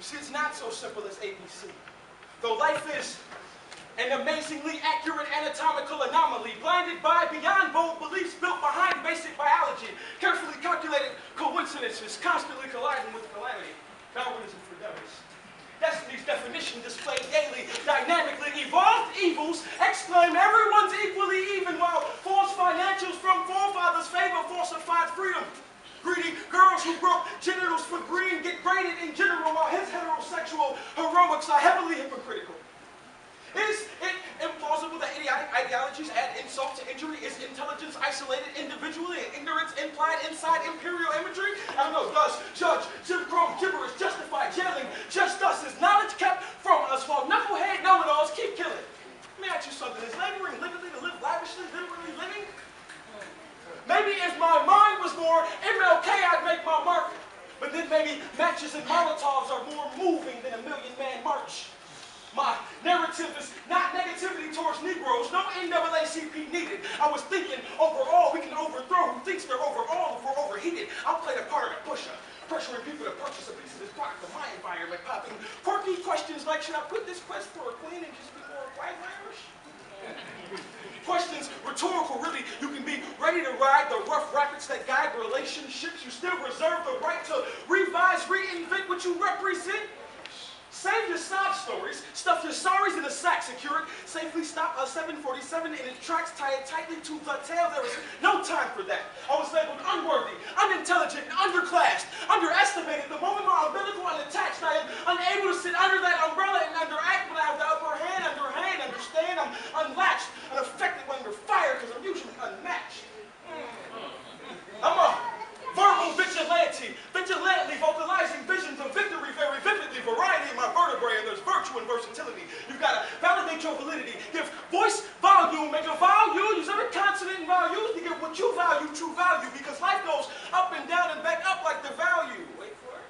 You see, it's not so simple as ABC. Though life is an amazingly accurate anatomical anomaly, blinded by beyond bold beliefs built behind basic biology, carefully calculated coincidences, constantly colliding with calamity. Darwinism for dummies. Destiny's definition displayed daily, dynamically evolved evils, exclaim everyone's equally even, while false financials from forefathers favor falsified freedom. Greedy girls who broke genitals for green get graded in general, while his heterosexual heroics are heavily hypocritical. Is it implausible that idiotic ideologies add insult to injury? Is intelligence isolated individually and ignorance implied inside imperial imagery? I don't know. Does judge Jim Crow gibberish justify jailing just us? Is knowledge kept from us while knucklehead know-it-alls keep killing? Let me ask you something. Is laboring literally to live lavishly, literally living? Maybe if my mind was more MLK, I'd make my mark. But then maybe matches and Molotovs are more moving than a million-man march. My narrative is not negativity towards Negroes, no NAACP needed. I was thinking overall we can overthrow who thinks they're overall if we're overheated. I'll play the part of the pusher, pressuring people to purchase a piece of this product of my environment, popping quirky questions like, should I put this quest for a queen and just be more white Irish? Questions rhetorical, really. You can be ready to ride the rough rapids that guide relationships. You still reserve the right to revise, reinvent what you represent. Save your sob stories, stuff your sorries in a sack, secure it, safely stop a 747 in its tracks, tie it tightly to the tail. There is no time for that. I was labeled unworthy, unintelligent, and underclassed, underestimated. The moment my umbilical unattached, I am unable to sit under that umbrella and underact when I have the upper hand, understand, I'm unlatched, unaffected when under fire because I'm usually unmatched. I'm a verbal vigilante, vigilantly vocalizing visions of victory very vividly, variety in my vertebrae, and there's virtue and versatility. You've got to validate your validity, give voice volume, make a value, use every consonant and values to get what you value, true value, because life goes up and down and back up like the value. Wait for it.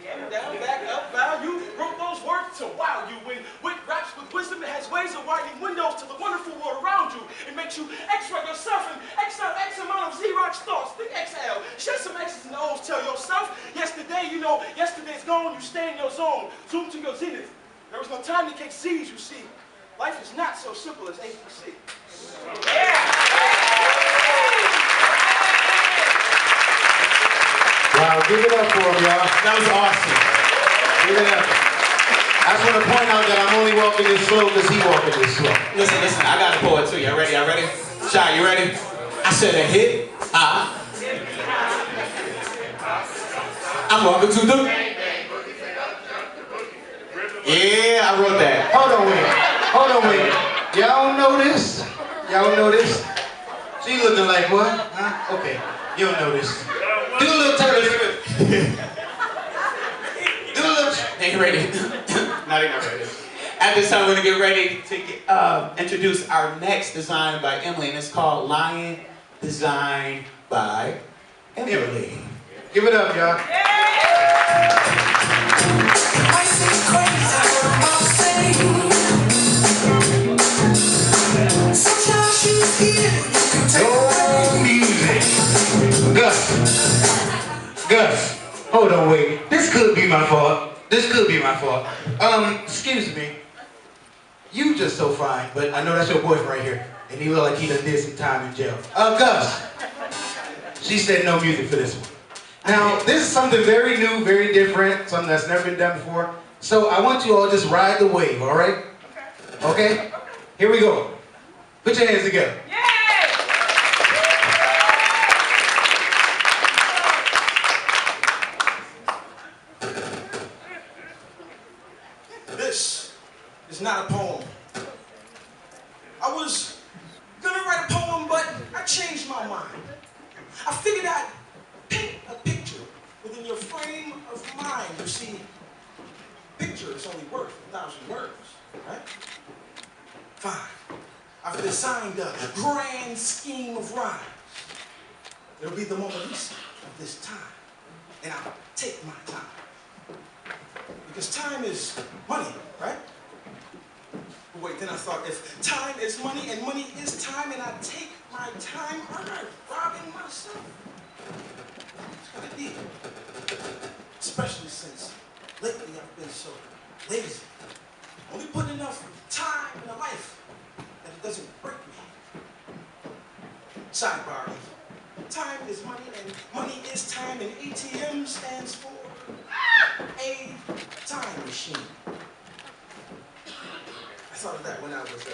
Up, down, back up, value. Wrote those words to wow you. When wit raps with wisdom, it has ways of widening windows to the wonderful world around you. It makes you extract yourself and exile X amount of Xerox thoughts. Think exhale. Shed some X's and O's. Tell yourself, yesterday, you know, yesterday's gone. You stay in your zone. Zoom to your zenith. There was no time to take Z's, you see. Life is not so simple as ABC. Yeah! Wow, give it up for him, y'all. That was awesome. Give it up. I just want to point out that I'm only walking this slow because he walking this slow. Listen, I got a poet too. Y'all ready? Y'all ready? Shy, you ready? I said a hit. I'm walking to the... Yeah, I wrote that. Hold on, wait. Y'all know this? Y'all know this? So you looking like what? Huh? Okay, you don't know this. Do a little Taylor Swift. Do a little... They ain't ready. No, they're not ready. At this time, we're going to get ready to introduce our next design by Emily, and it's called Lion Designed by Emily. Give it up, y'all. Oh, music. Gus, hold on, wait. This could be my fault. Excuse me. You just so fine, but I know that's your boyfriend right here, and he look like he done did some time in jail. Gus, she said no music for this one. Now, this is something very new, very different, something that's never been done before. So I want you all to just ride the wave, all right? Okay? Here we go. Put your hands together. This is not a poem. I was gonna write a poem, but I changed my mind. I figured I'd paint a picture within your frame of mind. You see, picture is only worth 1,000 words, right? Fine. I've designed a grand scheme of rhymes. It'll be the Mona Lisa of this time, and I'll take my time. Because time is money, right? But wait, then I thought, if time is money and money is time, and I take my time, I'm not robbing myself. It's kind of deep. Especially since Lately, I've been so lazy. Only put enough time in a life that it doesn't break me. Sidebar. Time is money, and money is time, and ATM stands for a time machine. I thought of that when I was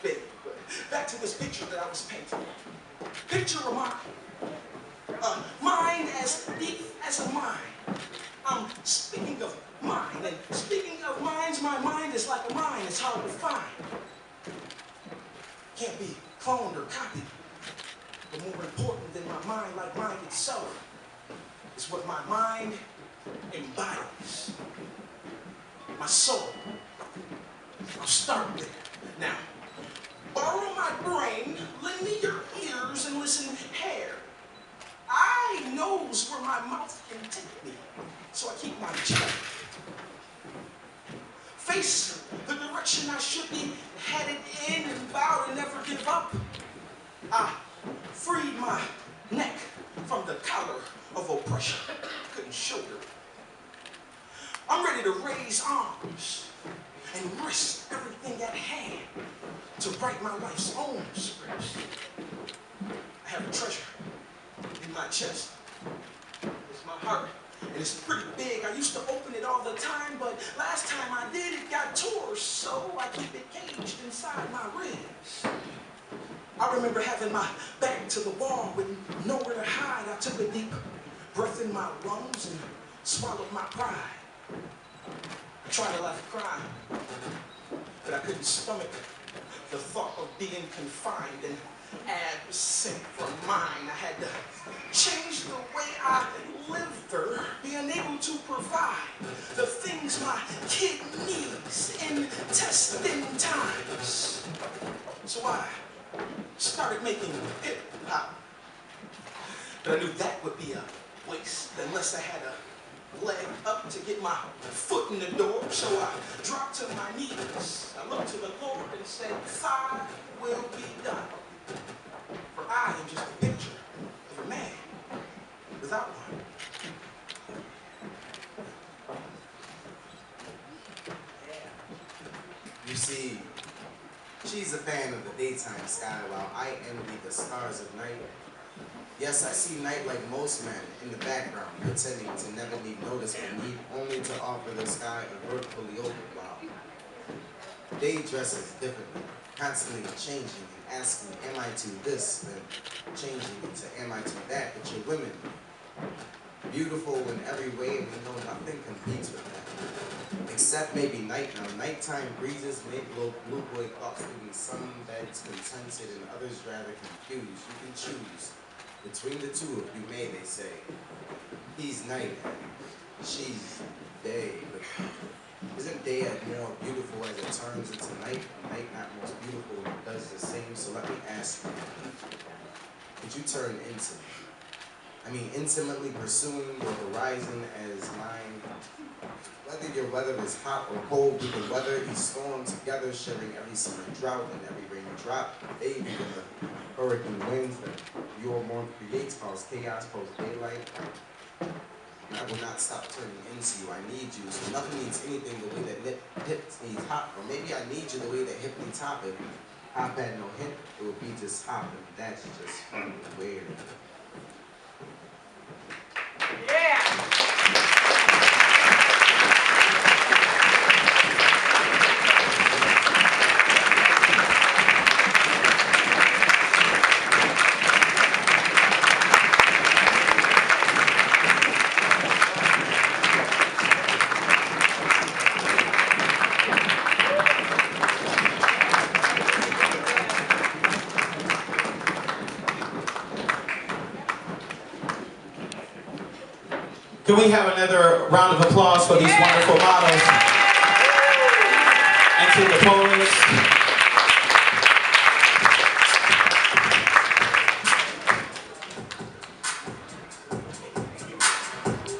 big. But back to this picture that I was painting. Picture of mine. Mind as deep as a mine. I'm speaking of mind, and speaking of minds, my mind is like a mine. It's hard to find. Can't be cloned or copied. But more important than my mind, like mind itself, is what my mind embodies. My soul. I'll start there. Now, borrow my brain, lend me your ears, and listen here. I knows where my mouth can take me, so I keep my check. Face the direction I should be headed in and vow to never give up. I freed my neck from the collar of oppression. Couldn't shoulder it. I'm ready to raise arms and risk everything at hand to write my life's own scripts. I have a treasure in my chest. It's my heart, and it's pretty big. I used to open it all the time, but last time I did, it got tore, so I keep it caged inside my ribs. I remember having my back to the wall with nowhere to hide. I took a deep breath in my lungs and swallowed my pride. I tried to laugh and cry, but I couldn't stomach the thought of being confined and absent from mine. I had to change the way I lived her, being able to provide the things my kid needs in testing times. So I started making hip-hop. But I knew that would be a waste unless I had a leg up to get my foot in the door. So I dropped to my knees. I looked to the Lord and said, "Thy will be done." For I am just a picture of a man without one. You see, she's a fan of the daytime sky while I envy the stars of night. Yes, I see night like most men in the background, pretending to never need notice but need only to offer the sky a vertically open while day dresses differently, constantly changing and asking, am I to this, then changing into am I to that, but you're women. Beautiful in every way, and we know nothing competes with that. Except maybe night now. Nighttime breezes may blow blue boy thoughts, leaving some beds contented and others rather confused. You can choose between the two if you may, they say. He's night and she's day, but isn't day more beautiful as it turns into night, and night not most beautiful when it does the same? So let me ask you, could you turn into me? I mean, intimately pursuing your horizon as mine. Whether your weather is hot or cold, we can weather each storm together, sharing every summer drought and every raindrop. Baby, when the hurricane winds that your warmth creates cause chaos post daylight. And I will not stop turning into you. I need you. So nothing needs anything the way that hip needs hop. Or maybe I need you the way that hip needs hop. If hop had no hip, it would be just hop. And that's just fun and weird. Can we have another round of applause for these wonderful models? And to the podium.